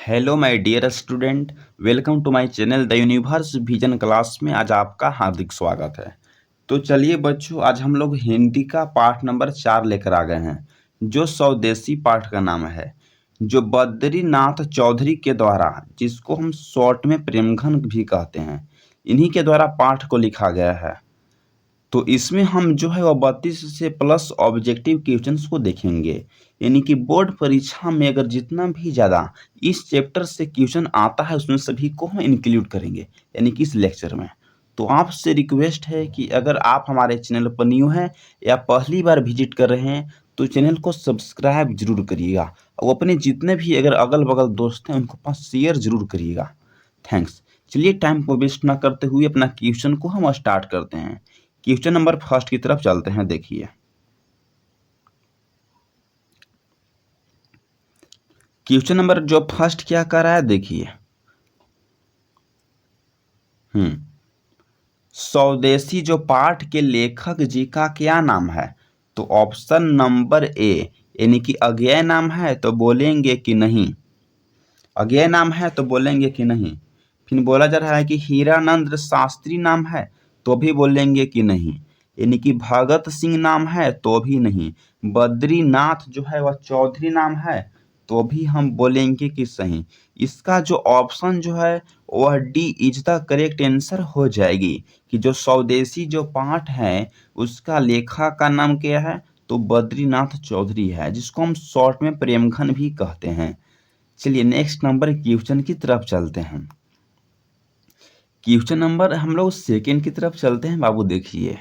Hello my dear student, welcome to my channel the universe vision class में आज आपका हार्दिक स्वागत है। तो चलिए बच्चों, आज हम लोग हिंदी का पाठ नंबर 4 लेकर आ गए हैं, जो स्वदेशी पाठ का नाम है, जो बद्रीनाथ चौधरी के द्वारा, जिसको हम शॉर्ट में प्रेमघन भी कहते हैं, इन्हीं के द्वारा पाठ को लिखा गया है। तो इसमें हम जो है वह 32 से प्लस ऑब्जेक्टिव क्वेश्चंस को देखेंगे। यानी कि बोर्ड परीक्षा में अगर जितना भी ज़्यादा इस चैप्टर से क्वेश्चन आता है उसमें सभी को हम इंक्लूड करेंगे, यानी कि इस लेक्चर में। तो आपसे रिक्वेस्ट है कि अगर आप हमारे चैनल पर न्यू हैं या पहली बार विजिट कर रहे हैं तो चैनल को सब्सक्राइब जरूर करिएगा और अपने जितने भी अगर अगल बगल दोस्त हैं उनको पास शेयर जरूर करिएगा। थैंक्स। चलिए टाइम को वेस्ट ना करते हुए अपना क्वेश्चन को हम स्टार्ट करते हैं। क्वेश्चन नंबर फर्स्ट की तरफ चलते हैं। देखिए क्वेश्चन नंबर जो फर्स्ट क्या कर रहा है, देखिए स्वदेशी जो पाठ के लेखक जी का क्या नाम है? तो ऑप्शन नंबर ए, यानी कि अज्ञेय नाम है तो बोलेंगे कि नहीं। अज्ञेय नाम है तो बोलेंगे कि नहीं। फिर बोला जा रहा है कि हीरानंद शास्त्री नाम है तो भी बोलेंगे कि नहीं। यानी कि भगत सिंह नाम है तो भी नहीं। बद्रीनाथ जो है वह चौधरी नाम है तो भी हम बोलेंगे कि सही। इसका जो ऑप्शन जो है वह D is the correct answer हो जाएगी कि जो स्वदेशी जो पाठ है उसका लेखक का नाम क्या है? तो बद्रीनाथ चौधरी है, जिसको हम शॉर्ट में प्रेमघन भी कहते हैं। चलिए नेक्स्ट नंबर क्वेश्चन की तरफ चलते हैं। क्वेश्चन नंबर हम लोग सेकेंड की तरफ चलते हैं। बाबू देखिए,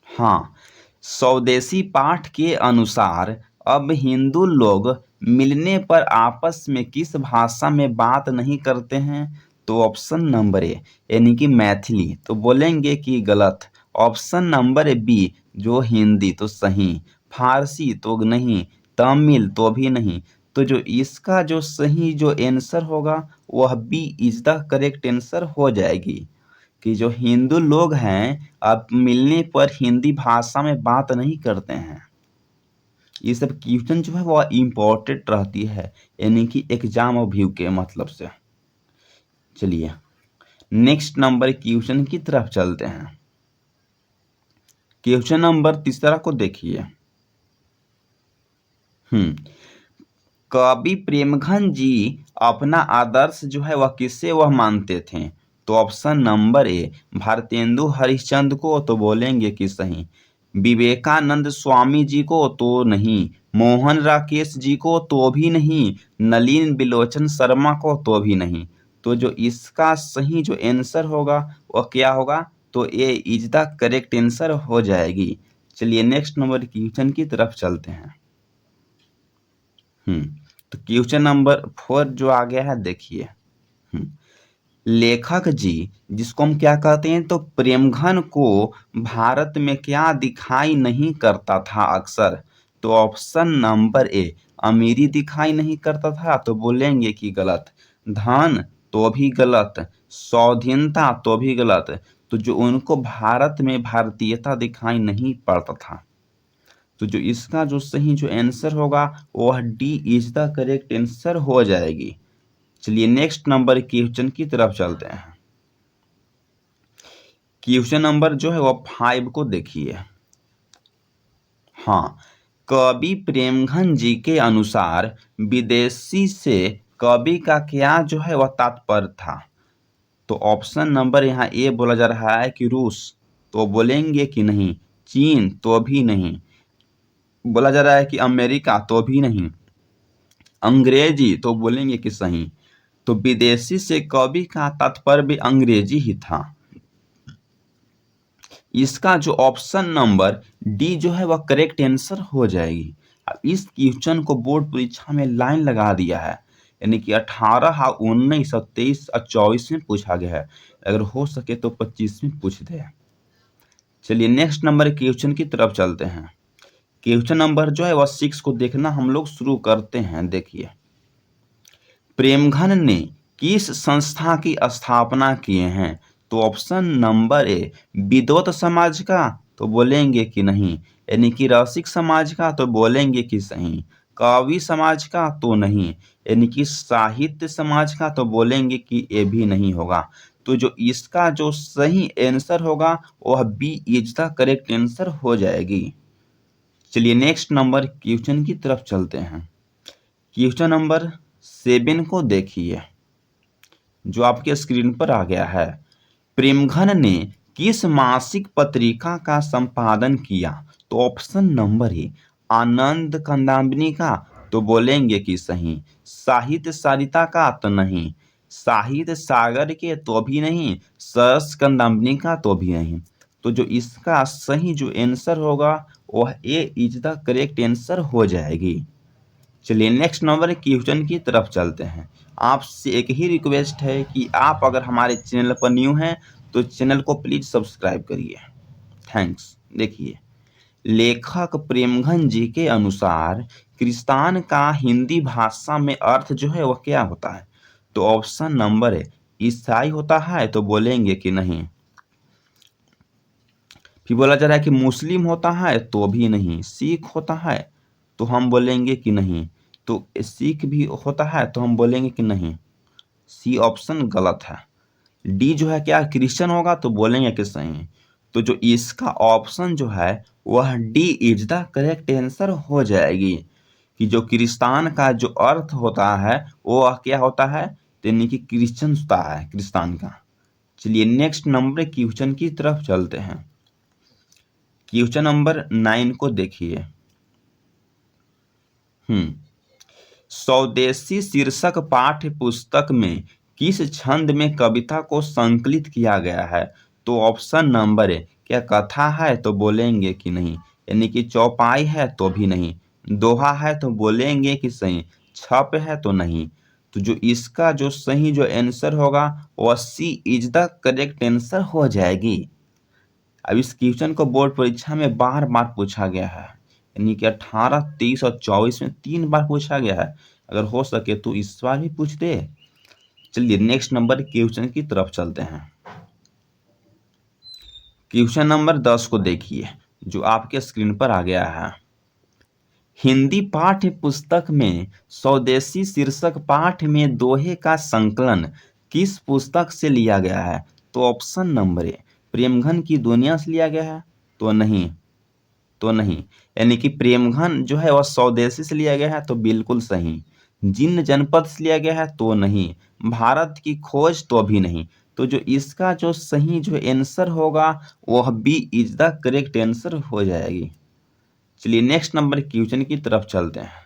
हाँ, स्वदेशी पाठ के अनुसार अब हिंदू लोग मिलने पर आपस में किस भाषा में बात नहीं करते हैं? तो ऑप्शन नंबर ए, यानी कि मैथिली, तो बोलेंगे कि गलत। ऑप्शन नंबर बी जो हिंदी, तो सही। फारसी तो नहीं। तमिल तो भी नहीं। तो जो इसका जो सही जो आंसर होगा वह B is the correct answer हो जाएगी कि जो हिंदू लोग हैं अब मिलने पर हिंदी भाषा में बात नहीं करते हैं। ये सब क्वेश्चन जो है वो इम्पोर्टेंट रहती है, यानी कि एग्जाम व्यू के मतलब से। चलिए नेक्स्ट नंबर क्वेश्चन की तरफ चलते हैं। क्वेश्चन नंबर तीसरा को देखिए। कवि प्रेमघन जी अपना आदर्श जो है वह किससे वह मानते थे? तो option number A Bharatendu Harishchandra को, तो बोलेंगे कि सही। विवेकानंद स्वामी जी को तो नहीं। मोहन राकेश जी को तो भी नहीं। नलिन बिलोचन शर्मा को तो भी नहीं। तो जो इसका सही जो आंसर होगा वह क्या होगा? तो ए इज द करेक्ट आंसर हो जाएगी। चलिए नेक्स्ट नंबर क्वेश्चन की तरफ चलते हैं। तो क्वेश्चन नंबर 4 जो आ गया है, देखिए। लेखक जी, जिसको हम क्या कहते हैं, तो प्रेमघन को भारत में क्या दिखाई नहीं करता था अक्सर? तो ऑप्शन नंबर ए अमीरी दिखाई नहीं करता था, तो बोलेंगे कि गलत। धन तो भी गलत। स्वाधीनता तो भी गलत। तो जो उनको भारत में भारतीयता दिखाई नहीं पड़ता था। तो जो इसका जो सही जो आंसर होगा वह D is the correct answer हो जाएगी। चलिए नेक्स्ट नंबर क्वेश्चन की तरफ चलते हैं। क्वेश्चन नंबर जो है वह 5 को देखिए। हाँ, कवि प्रेमघन जी के अनुसार विदेशी से कवि का क्या जो है वह तात्पर्य था? तो ऑप्शन नंबर यहाँ ए बोला जा रहा है कि रूस, तो बोलेंगे कि नहीं। चीन तो भी नहीं। बोला जा रहा है कि अमेरिका, तो भी नहीं। अंग्रेजी, तो बोलेंगे कि सही। तो विदेशी से कवि का तात्पर्य भी अंग्रेजी ही था। इसका जो ऑप्शन नंबर डी जो है वह करेक्ट आंसर हो जाएगी। अब इस क्वेश्चन को बोर्ड परीक्षा में लाइन लगा दिया है, यानी कि 18, 19, 23 और 24 में पूछा गया है। अगर हो सके तो 25 में पूछ दे। चलिए नेक्स्ट नंबर क्वेश्चन की तरफ चलते हैं। क्वेश्चन नंबर जो है वह 6 को देखना हम लोग शुरू करते हैं। देखिए, प्रेमघन ने किस संस्था की स्थापना किए हैं? तो ऑप्शन नंबर ए विद्वत समाज का, तो बोलेंगे कि नहीं। यानी कि रसिक समाज का, तो बोलेंगे कि सही। कवि समाज का तो नहीं, यानी कि साहित्य समाज का तो बोलेंगे कि ये भी नहीं होगा। तो जो इसका जो सही आंसर होगा वह B is the correct answer हो जाएगी। चलिए नेक्स्ट नंबर क्वेश्चन की तरफ चलते हैं। क्वेश्चन नंबर 7 को देखिए जो आपके स्क्रीन पर आ गया है। प्रेमघन ने किस मासिक पत्रिका का संपादन किया? तो ऑप्शन नंबर ए आनंद कंदाबनी का तो बोलेंगे कि सही, साहित्य सरिता का तो नहीं, साहित्य सागर के तो भी नहीं, सरस कंदाबनी का तो भी नहीं। तो जो इसका सही जो आंसर होगा वह ए इज द करेक्ट आंसर हो जाएगी। चलिए नेक्स्ट नंबर क्वेश्चन की तरफ चलते हैं। आपसे एक ही रिक्वेस्ट है कि आप अगर हमारे चैनल पर न्यू हैं तो चैनल को प्लीज सब्सक्राइब करिए। थैंक्स। देखिए, लेखक प्रेमघन जी के अनुसार क्रिस्तान का हिंदी भाषा में अर्थ जो है वह क्या होता है? तो ऑप्शन नंबर है ईसाई होता है तो बोलेंगे कि नहीं, फिर बोला जा रहा है कि मुस्लिम होता है तो भी नहीं, सिख होता है तो हम बोलेंगे कि नहीं, तो सिख भी होता है तो हम बोलेंगे कि नहीं, सी ऑप्शन गलत है। डी जो है क्या क्रिश्चियन होगा तो बोलेंगे कि सही। तो जो इसका ऑप्शन जो है वह D is the correct answer हो जाएगी कि जो क्रिस्तान का जो अर्थ होता है वो क्या होता है, यानी कि क्रिश्चियन होता है क्रिस्तान का। चलिए नेक्स्ट नंबर क्वेश्चन की तरफ चलते हैं। क्वेश्चन नंबर 9 को देखिए। स्वदेशी शीर्षक पाठ्य पुस्तक में किस छंद में कविता को संकलित किया गया है? तो ऑप्शन नंबर है क्या कथा है तो बोलेंगे कि नहीं, यानी कि चौपाई है तो भी नहीं, दोहा है तो बोलेंगे कि सही, छप है तो नहीं। तो जो इसका जो सही जो आंसर होगा वह सी इज द करेक्ट आंसर हो जाएगी। अब इस क्वेश्चन को बोर्ड परीक्षा में बार बार पूछा गया है, यानी कि 18, 23 और 24 में 3 बार पूछा गया है। अगर हो सके तो इस बार भी पूछ दे। चलिए नेक्स्ट नंबर क्वेश्चन की तरफ चलते हैं। क्वेश्चन नंबर 10 को देखिए जो आपके स्क्रीन पर आ गया है। हिंदी पाठ्य पुस्तक में स्वदेशी शीर्षक पाठ में दोहे का संकलन किस पुस्तक से लिया गया है? तो ऑप्शन नंबर ए प्रेमघन की दुनिया से लिया गया है तो नहीं, तो नहीं, यानी कि प्रेमघन जो है वह स्वदेशी से लिया गया है तो बिल्कुल सही, जिन जनपद से लिया गया है तो नहीं, भारत की खोज तो भी नहीं। तो जो इसका जो सही जो आंसर होगा वह B is the correct answer हो जाएगी। चलिए नेक्स्ट नंबर क्वेश्चन की तरफ चलते हैं।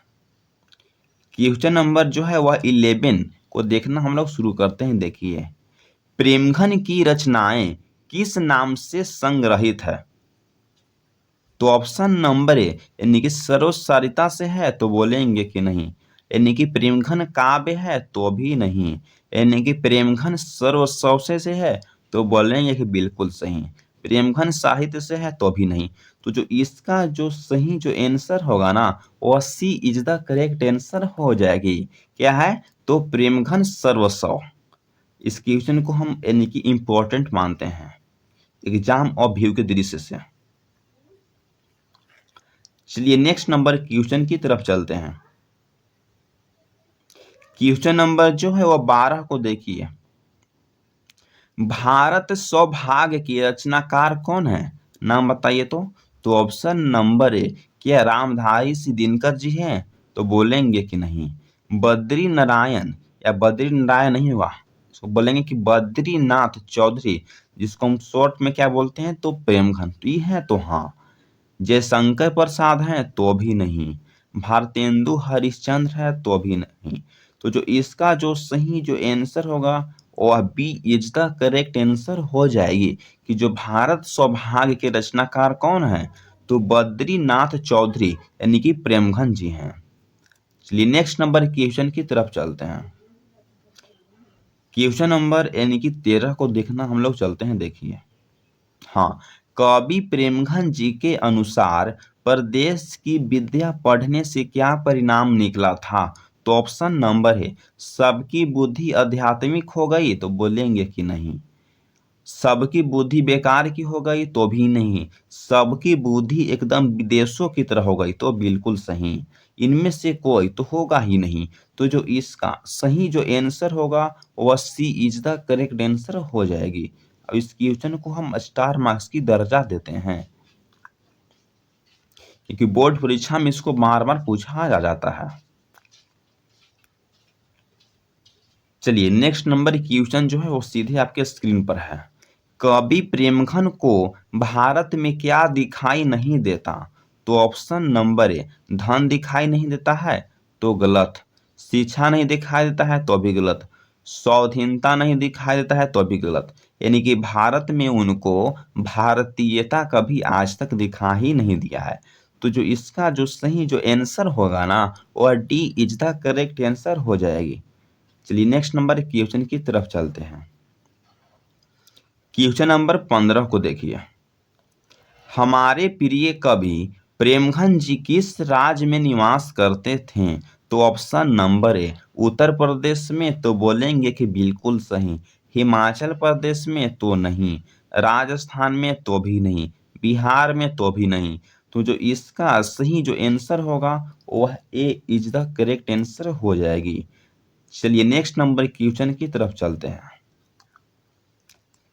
क्वेश्चन नंबर जो है वह 11 को देखना हम लोग शुरू करते हैं। देखिए, प्रेमघन की रचनाएं किस नाम से संग्रहित है? तो ऑप्शन नंबर ए यानी कि सरोसारिता से है तो बोलेंगे कि नहीं, यानी कि प्रेमघन काव्य है तो भी नहीं, यानी कि प्रेमघन सर्वसौसे से है तो बोलेंगे कि बिल्कुल सही, प्रेमघन साहित्य से है तो भी नहीं। तो जो इसका जो सही जो आंसर होगा ना वह सी इज द करेक्ट आंसर हो जाएगी। क्या है? तो प्रेमघन सर्वस्व। इस क्वेश्चन को हम यानी कि इम्पोर्टेंट मानते हैं एग्जाम और व्यू के दृश्य से। चलिए नेक्स्ट नंबर क्वेश्चन की तरफ चलते हैं। क्वेश्चन नंबर जो है वह 12 को देखिए। भारत सौभाग्य की रचनाकार कौन है? नाम बताइए तो ऑप्शन नंबर ए क्या रामधारी सिंह दिनकर जी हैं तो बोलेंगे कि नहीं, बद्री नारायण या बद्री नारायण नहीं हुआ, इसको बोलेंगे कि बद्रीनाथ चौधरी, जिसको हम शॉर्ट में क्या बोलते हैं तो प्रेमघन, तो ये है तो हाँ, जयशंकर प्रसाद हैं तो भी नहीं, भारतेंदु हरिश्चंद्र है तो भी नहीं। तो जो इसका जो सही जो आंसर होगा वह B is the correct answer हो जाएगी कि जो भारत सौभाग्य के रचनाकार कौन है? तो बद्रीनाथ चौधरी यानी कि प्रेमघन जी हैं। चलिए नेक्स्ट नंबर क्वेश्चन की तरफ चलते हैं। क्वेश्चन नंबर यानी कि 13 को देखना हम लोग चलते हैं। देखिए, हाँ, कवि प्रेमघन जी के अनुसार प्रदेश की विद्या पढ़ने से क्या परिणाम निकला था? तो ऑप्शन नंबर है सबकी बुद्धि आध्यात्मिक हो गई तो बोलेंगे कि नहीं, सबकी बुद्धि बेकार की हो गई तो भी नहीं, सबकी बुद्धि एकदम विदेशों की तरह हो गई तो बिल्कुल सही। इनमें से कोई तो होगा ही नहीं। तो जो इसका सही जो आंसर होगा वह सी इज द करेक्ट आंसर हो जाएगी। अब इस क्वेश्चन को हम स्टार मार्क्स की दर्जा देते हैं, क्योंकि बोर्ड परीक्षा में इसको बार बार पूछा जा जाता है। चलिए नेक्स्ट नंबर क्वेश्चन जो है वो सीधे आपके स्क्रीन पर है। कवि प्रेमघन को भारत में क्या दिखाई नहीं देता? तो ऑप्शन नंबर ए धन दिखाई नहीं देता है तो गलत, शिक्षा नहीं दिखाई देता है तो भी गलत, स्वाधीनता नहीं दिखाई देता है तो भी गलत। यानी कि भारत में उनको भारतीयता कभी आज तक दिखाई ही नहीं दिया है। तो जो इसका जो सही जो आंसर होगा ना वह D is the correct answer हो जाएगी। चलिए नेक्स्ट नंबर क्वेश्चन की तरफ चलते हैं। क्वेश्चन नंबर 15 को देखिए। हमारे प्रिय कवि प्रेमघन जी किस राज्य में निवास करते थे? तो option number A Uttar Pradesh में तो बोलेंगे कि बिल्कुल सही, हिमाचल प्रदेश में तो नहीं, राजस्थान में तो भी नहीं, बिहार में तो भी नहीं। तो जो इसका सही जो आंसर होगा वह ए इज द करेक्ट आंसर हो जाएगी। चलिए नेक्स्ट नंबर क्वेश्चन की तरफ चलते हैं।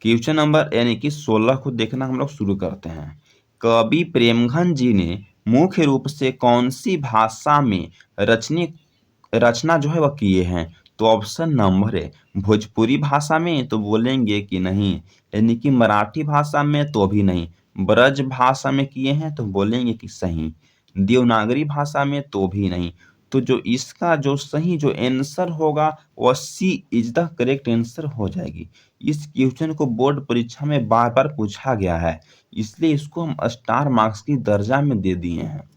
क्वेश्चन नंबर यानी कि 16 को देखना हम लोग शुरू करते हैं। कवि प्रेमघन जी ने मुख्य रूप से कौन सी भाषा में रचना जो है वह किए हैं? तो ऑप्शन नंबर है भोजपुरी भाषा में तो बोलेंगे कि नहीं, यानी कि मराठी भाषा में तो भी नहीं, ब्रज भाषा में किए हैं तो बोलेंगे कि सही, देवनागरी भाषा में तो भी नहीं। तो जो इसका जो सही जो आंसर होगा वह सी इज द करेक्ट आंसर हो जाएगी। इस क्वेश्चन को बोर्ड परीक्षा में बार बार पूछा गया है, इसलिए इसको हम स्टार मार्क्स की दर्जा में दे दिए हैं।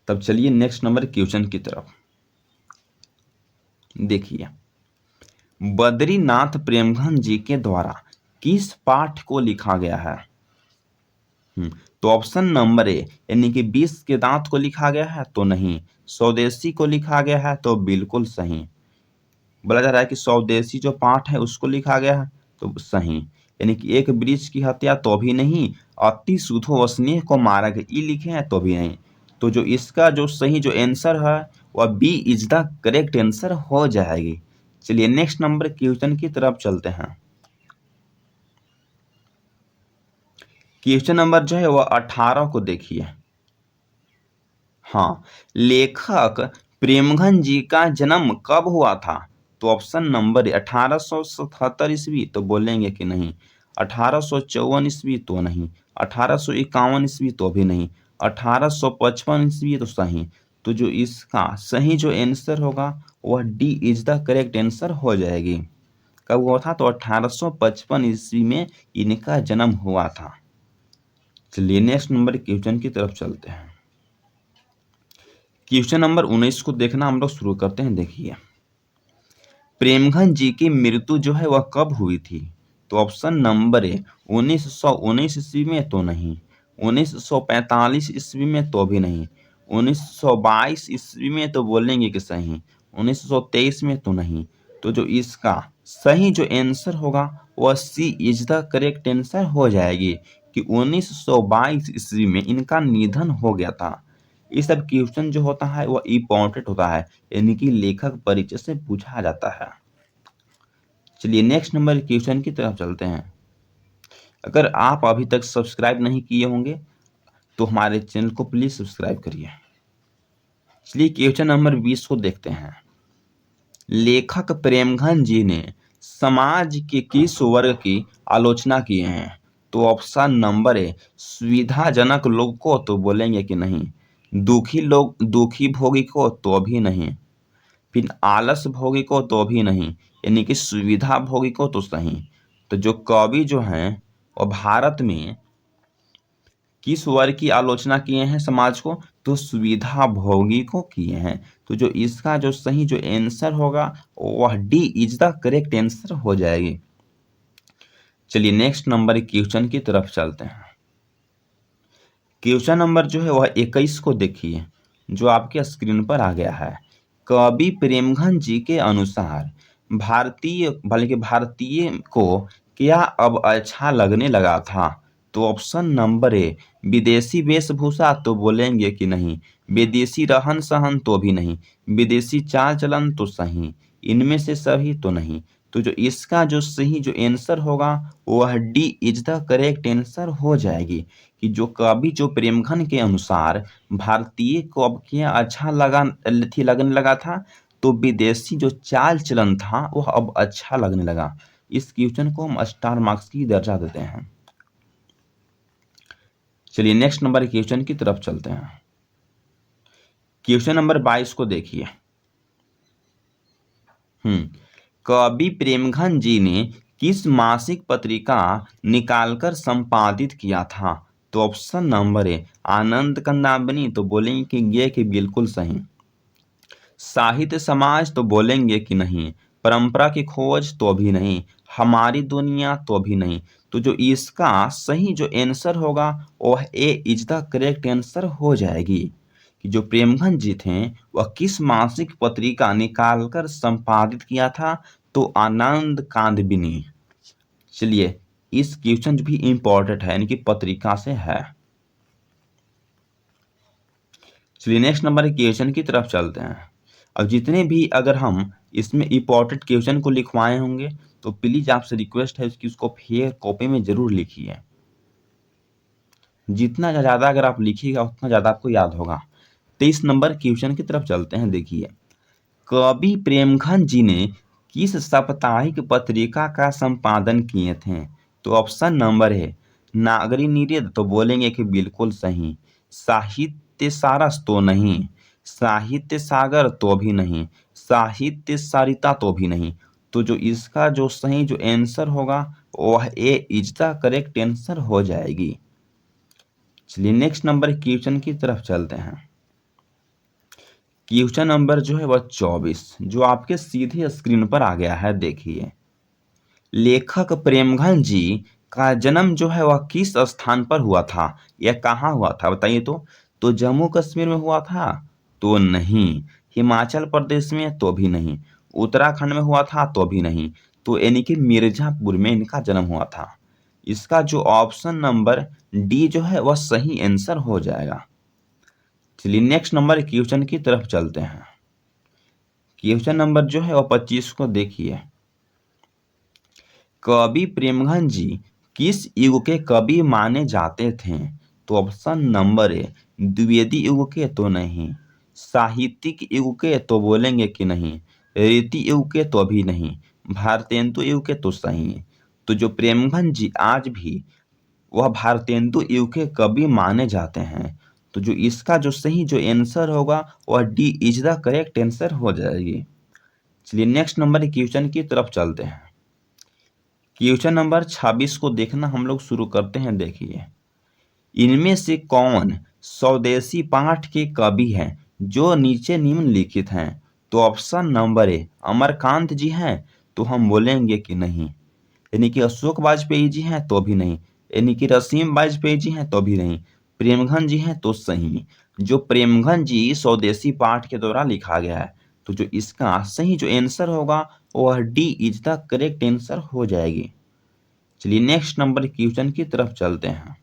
तब चलिए नेक्स्ट नंबर क्वेश्चन की तरफ देखिए। बद्रीनाथ प्रेमघन जी के द्वारा किस पाठ को लिखा गया है? तो ऑप्शन नंबर ए यानी कि 20 के दांत को लिखा गया है तो नहीं, स्वदेशी को लिखा गया है तो बिल्कुल सही। बोला जा रहा है कि स्वदेशी जो पाठ है उसको लिखा गया है तो सही, यानी कि एक वृक्ष की हत्या तो भी नहीं, अति शुद्धो वसनीय को मारा गया ई लिखे हैं तो भी नहीं। तो जो इसका जो सही जो आंसर है वह B is the correct answer हो जाएगी। चलिए नेक्स्ट नंबर क्वेश्चन की तरफ चलते हैं। क्वेश्चन नंबर जो है वह 18 को देखिए। हाँ, लेखक प्रेमघन जी का जन्म कब हुआ था? तो ऑप्शन नंबर 1877 ईस्वी तो बोलेंगे कि नहीं, 1854 ईस्वी तो नहीं, 1851 ईस्वी तो भी नहीं, 1855 ईस्वी तो सही। तो जो इसका सही जो आंसर होगा वह D is the correct answer हो जाएगी। कब हुआ था? तो 1855 ईस्वी में इनका जन्म हुआ था। चलिए नेक्स्ट नंबर क्वेश्चन की तरफ चलते हैं। क्वेश्चन नंबर 19 को देखना हम लोग शुरू करते हैं। देखिए, प्रेमघन जी की मृत्यु जो है वह कब हुई थी? तो ऑप्शन नंबर ए 1919 ईस्वी में तो नहीं, 1945 ईस्वी में तो भी नहीं, 1922 ईस्वी में तो बोलेंगे कि सही, 1923 में तो नहीं। तो जो इसका सही जो आंसर होगा वह सी इज द करेक्ट आंसर हो जाएगी कि 1922 ईस्वी में इनका निधन हो गया था। ये सब क्वेश्चन जो होता है वह इम्पोर्टेंट होता है, यानी कि लेखक परिचय से पूछा जाता है। चलिए नेक्स्ट नंबर क्वेश्चन की तरफ चलते हैं। अगर आप अभी तक सब्सक्राइब नहीं किए होंगे तो हमारे चैनल को प्लीज सब्सक्राइब करिए। चलिए क्वेश्चन नंबर 20 को देखते हैं। लेखक प्रेमघन जी ने समाज के किस वर्ग की आलोचना की है? तो ऑप्शन नंबर ए सुविधाजनक लोग को तो बोलेंगे कि नहीं, दुखी लोग दुखी भोगी को तो भी नहीं, फिर आलस भोगी को तो भी नहीं, यानी कि सुविधा भोगी को तो सही। तो जो कवि जो हैं वो भारत में किस वर्ग की आलोचना किए हैं समाज को? तो सुविधा भोगी को किए हैं। तो जो इसका जो सही जो आंसर होगा वह D is the correct answer हो जाएगी। चलिए नेक्स्ट नंबर क्वेश्चन की तरफ चलते हैं। क्वेश्चन नंबर जो है वह 21 को देखिए, जो आपके स्क्रीन पर आ गया है। कवि प्रेमघन जी के अनुसार भारतीय को क्या अब अच्छा लगने लगा था? तो ऑप्शन नंबर ए विदेशी वेशभूषा तो बोलेंगे कि नहीं, विदेशी रहन सहन तो भी नहीं, विदेशी चाल चलन तो सही, इनमें से सभी तो नहीं। तो जो इसका जो सही जो आंसर होगा वह D is the correct answer हो जाएगी कि जो कवि जो प्रेमघन के अनुसार भारतीय कवियां अच्छा लगने लगा था, तो विदेशी जो चाल चलन था वह अब अच्छा लगने लगा। इस क्वेश्चन को हम स्टार मार्क्स की दर्जा देते हैं। चलिए नेक्स्ट नंबर क्वेश्चन की तरफ चलते हैं। क्वेश्चन नंबर 22 को देखिए। कवि प्रेमघन जी ने किस मासिक पत्रिका निकालकर संपादित किया था? तो ऑप्शन नंबर ए आनंद कंदाबनी, तो बोलेंगे कि ये कि बिल्कुल सही। साहित्य समाज, तो बोलेंगे कि नहीं। परंपरा की खोज, तो भी नहीं। हमारी दुनिया, तो भी नहीं। तो जो इसका सही जो आंसर होगा वह ए इज द करेक्ट आंसर हो जाएगी कि जो प्रेमघन जी थे वह किस मासिक पत्रिका निकालकर संपादित किया था? तो आनंद कांदबिनी। चलिए इस क्वेश्चन भी इंपॉर्टेंट है, यानी कि पत्रिका से है। चलिए नेक्स्ट नंबर क्वेश्चन की तरफ चलते हैं। अब जितने भी अगर हम इसमें इंपॉर्टेंट क्वेश्चन को लिखवाए होंगे तो प्लीज आपसे रिक्वेस्ट है कि उसको फेयर कॉपी में जरूर लिखिए। जितना ज़्यादा अगर आप लिखिएगा उतना ज़्यादा आपको याद होगा। 23 नंबर क्वेश्चन की तरफ चलते हैं। देखिए, कवि प्रेमघन जी ने किस साप्ताहिक पत्रिका का संपादन किए थे? तो ऑप्शन नंबर है नागरी नीरद, तो बोलेंगे कि बिल्कुल सही। साहित्य सारस, तो नहीं। साहित्य सागर, तो भी नहीं। साहित्य सरिता, तो भी नहीं। तो जो इसका जो सही जो आंसर होगा वह ए इज द करेक्ट आंसर हो जाएगी। चलिए नेक्स्ट नंबर क्वेश्चन की तरफ चलते हैं। क्वेश्चन नंबर जो है वह 24 जो आपके सीधे स्क्रीन पर आ गया है। देखिए, लेखक प्रेमघन जी का जन्म जो है वह किस स्थान पर हुआ था या कहाँ हुआ था? बताइए। तो जम्मू कश्मीर में हुआ था? तो नहीं। हिमाचल प्रदेश में? तो भी नहीं। उत्तराखंड में हुआ था? तो भी नहीं। तो यानी कि मिर्जापुर में इनका जन्म हुआ था। इसका जो ऑप्शन नंबर डी जो है वह सही आंसर हो जाएगा। चलिए नेक्स्ट नंबर क्वेश्चन की तरफ चलते हैं। क्वेश्चन नंबर जो है वह 25 को देखिए। कवि प्रेमघन जी किस युग के कवि माने जाते थे? तो ऑप्शन नंबर ए द्विवेदी युग के? तो नहीं। साहित्यिक युग के? तो बोलेंगे कि नहीं। रीति युग के? तो भी नहीं। भारतेंदु युग के? तो सही। तो जो प्रेमघन जी आज भी वह भारतेंदु युग के कवि माने जाते हैं। तो जो इसका जो सही जो आंसर होगा वह D is the correct answer हो जाएगी। चलिए नेक्स्ट नंबर क्वेश्चन की तरफ चलते हैं। क्वेश्चन नंबर 26 को देखना हम लोग शुरू करते हैं। देखिए, इनमें से कौन स्वदेशी पाठ के कवि हैं जो नीचे निम्नलिखित हैं? तो ऑप्शन नंबर ए अमरकांत जी हैं? तो हम बोलेंगे कि नहीं। यानी कि अशोक वाजपेयी जी हैं? तो भी नहीं। यानी कि रसीम वाजपेयी जी हैं? तो भी नहीं। प्रेमघन जी हैं? तो सही। जो प्रेमघन जी स्वदेशी पाठ के द्वारा लिखा गया है, तो जो इसका सही जो आंसर होगा वह D is the correct answer हो जाएगी। चलिए नेक्स्ट नंबर क्वेश्चन की तरफ चलते हैं।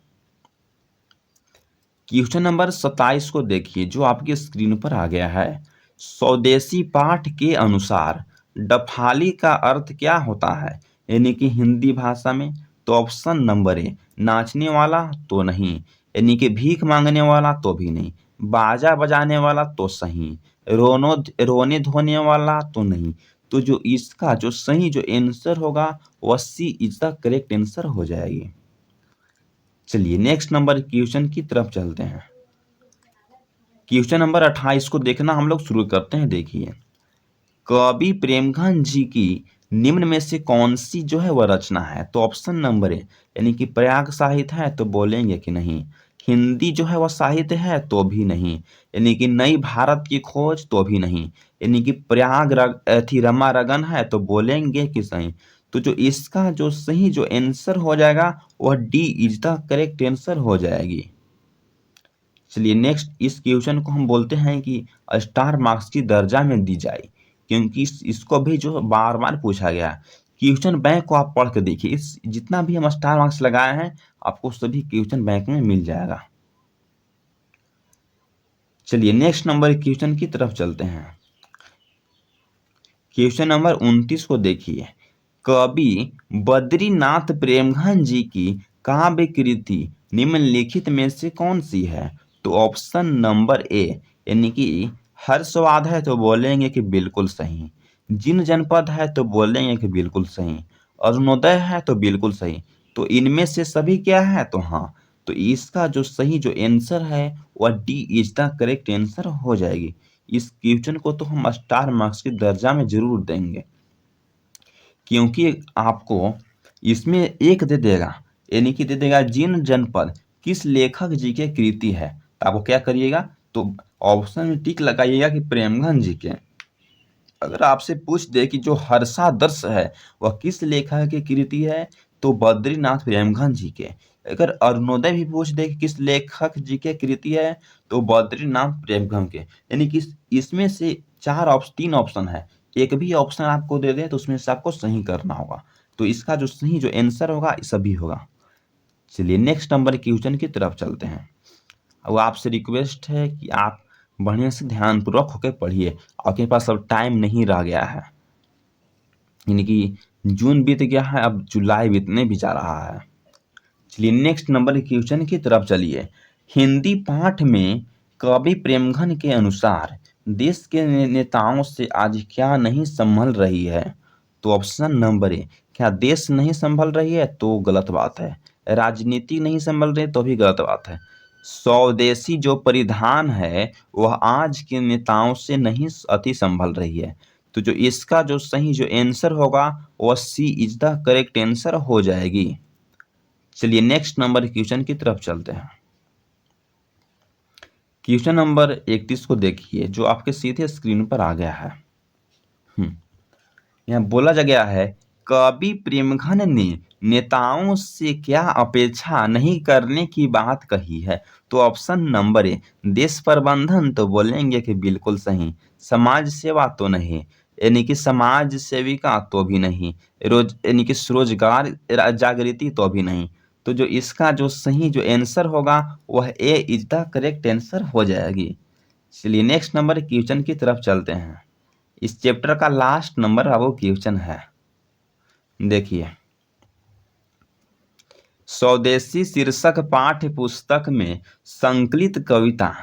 क्वेश्चन नंबर 27 को देखिए जो आपकी स्क्रीन पर आ गया है। स्वदेशी पाठ के अनुसार डफाली का अर्थ क्या होता है यानी कि हिंदी भाषा में? तो ऑप्शन नंबर ए नाचने वाला? तो नहीं। यानी कि भीख मांगने वाला? तो भी नहीं। बाजा बजाने वाला? तो सही। रोने धोने वाला? तो नहीं। तो जो इसका जो सही जो आंसर होगा वह सी इज द करेक्ट आंसर हो जाएगी। चलिए नेक्स्ट नंबर क्वेश्चन की तरफ चलते हैं। क्वेश्चन नंबर 28 को देखना हम लोग शुरू करते हैं। देखिए, कवि प्रेमघन जी की निम्न में से कौन सी जो है वह रचना है? तो ऑप्शन नंबर ए यानी कि प्रयाग साहित्य है? तो बोलेंगे कि नहीं। हिंदी जो है वह साहित्य है? तो भी नहीं। यानी कि नई भारत की खोज? तो भी नहीं। यानी कि रमा रगन है? तो बोलेंगे कि सही। तो जो इसका जो सही जो आंसर हो जाएगा वह D is the correct answer हो जाएगी। चलिए नेक्स्ट इस क्वेश्चन को हम बोलते हैं कि स्टार मार्क्स की दर्जा में दी जाए, क्योंकि इसको भी जो बार बार पूछा गया। क्वेश्चन बैंक को आप पढ़ के देखिए, इस जितना भी हम स्टार मार्क्स लगाए हैं आपको सभी क्वेश्चन बैंक में मिल जाएगा। चलिए नेक्स्ट नंबर क्वेश्चन की तरफ चलते हैं। क्वेश्चन नंबर 29 को देखिए। कवि बद्रीनाथ प्रेमघन जी की काव्य कृति निम्नलिखित में से कौन सी है? तो ऑप्शन नंबर ए यानी कि हर्षवाद है तो बोलेंगे कि बिल्कुल सही, जिन जनपद है तो बोलेंगे कि बिल्कुल सही, अरुणोदय है तो बिल्कुल सही। तो इनमें से सभी क्या है? तो हाँ, तो इसका जो सही जो आंसर है वह D is the correct answer हो जाएगी। इस क्वेश्चन को तो हम स्टार मार्क्स के दर्जा में जरूर देंगे, क्योंकि आपको इसमें एक दे देगा, यानी कि दे देगा जिन जनपद किस लेखक जी के कृति है। तो आपको क्या करिएगा, तो ऑप्शन में टिक लगाइएगा कि प्रेमघन जी के। अगर आपसे पूछ दे कि जो हर्षादर्श है वह किस लेखक की कृति है, तो बद्रीनाथ प्रेमघन जी के। अगर अरुणोदय भी पूछ दे कि किस लेखक जी के कृति है, तो बद्रीनाथ प्रेमघन के। यानी कि इसमें से तीन ऑप्शन है, एक भी ऑप्शन आपको दे दे तो उसमें से आपको सही करना होगा। तो इसका जो सही जो आंसर होगा सभी होगा। चलिए नेक्स्ट नंबर क्वेश्चन की तरफ चलते हैं। अब आपसे रिक्वेस्ट है कि आप बढ़िया से ध्यानपूर्वक होकर पढ़िए। आपके पास अब टाइम नहीं रह गया है, यानी कि जून बीत गया है, अब जुलाई बीतने भी जा रहा है। चलिए नेक्स्ट नंबर क्वेश्चन की तरफ चलिए। हिंदी पाठ में कवि प्रेमघन के अनुसार देश के नेताओं से आज क्या नहीं संभल रही है? तो ऑप्शन नंबर ए, क्या देश नहीं संभल रही है? तो गलत बात है। राजनीति नहीं संभल रही तो भी गलत बात है। स्वदेशी जो परिधान है वह आज के नेताओं से नहीं अति संभल रही है। तो जो इसका जो सही जो आंसर होगा वह सी इज द करेक्ट आंसर हो जाएगी। चलिए नेक्स्ट नंबर क्वेश्चन की तरफ चलते हैं। क्वेश्चन नंबर 31 को देखिए, जो आपके सीधे स्क्रीन पर आ गया है। यहाँ बोला जा गया है, कवि प्रेमघन ने नेताओं से क्या अपेक्षा नहीं करने की बात कही है? तो ऑप्शन नंबर ए, देश प्रबंधन तो बोलेंगे कि बिल्कुल सही, समाज सेवा तो नहीं, यानी कि समाज सेविका तो भी नहीं, यानी कि रोजगार जागृति तो भी नहीं। तो जो इसका जो सही जो आंसर होगा वह ए इज द करेक्ट आंसर हो जाएगी। चलिए नेक्स्ट नंबर क्वेश्चन की तरफ चलते हैं। इस चैप्टर का लास्ट नंबर अब वो क्वेश्चन है। देखिए, स्वदेशी शीर्षक पाठ्य पुस्तक में संकलित कविता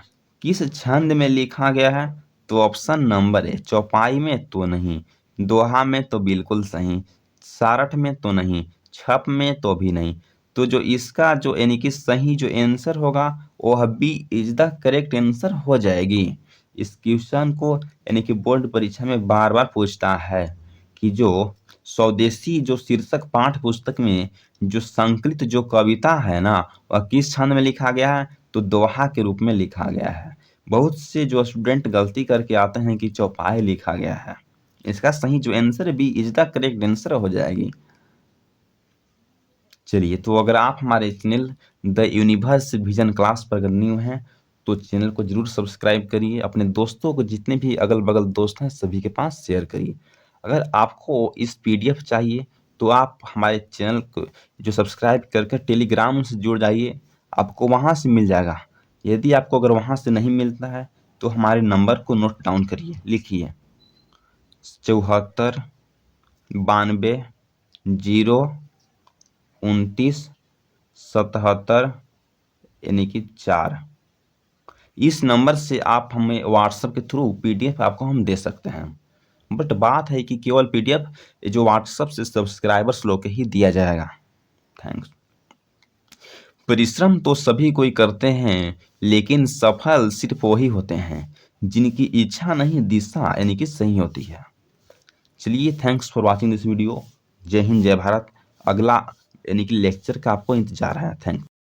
किस छंद में लिखा गया है? तो ऑप्शन नंबर ए, चौपाई में तो नहीं, दोहा में तो बिल्कुल सही, सारठ में तो नहीं, छप में तो भी नहीं। तो जो इसका जो यानी कि सही जो आंसर होगा वह B is the correct answer हो जाएगी। इस क्वेश्चन को यानी कि बोर्ड परीक्षा में बार बार पूछता है कि जो स्वदेशी जो शीर्षक पाठ्य पुस्तक में जो संकलित जो कविता है ना वह किस छंद में लिखा गया है? तो दोहा के रूप में लिखा गया है। बहुत से जो स्टूडेंट गलती करके आते हैं कि चौपाई लिखा गया है। इसका सही जो answer B is the correct answer हो जाएगी। चलिए, तो अगर आप हमारे channel the universe vision class पर अगर न्यू हैं तो चैनल को जरूर सब्सक्राइब करिए। अपने दोस्तों को, जितने भी अगल बगल दोस्त हैं सभी के पास शेयर करिए। अगर आपको इस पीडीएफ चाहिए तो आप हमारे चैनल को जो सब्सक्राइब करके टेलीग्राम से जुड़ जाइए, आपको वहाँ से मिल जाएगा। यदि आपको अगर वहाँ से नहीं मिलता है तो हमारे नंबर को नोट डाउन करिए, लिखिए 74 92 0 29 77 यानी कि 4। इस नंबर से आप हमें व्हाट्सएप के थ्रू पीडीएफ आपको हम दे सकते हैं। बट बात है कि केवल पीडीएफ जो व्हाट्सएप से सब्सक्राइबर्स लोग के ही दिया जाएगा। थैंक्स। परिश्रम तो सभी कोई करते हैं, लेकिन सफल सिर्फ वही होते हैं जिनकी इच्छा नहीं दिशा यानी कि सही होती है। चलिए, thanks for watching this video. जय हिंद, जय भारत। अगला यानी कि लेक्चर का आपको इंतजार है। थैंक्स।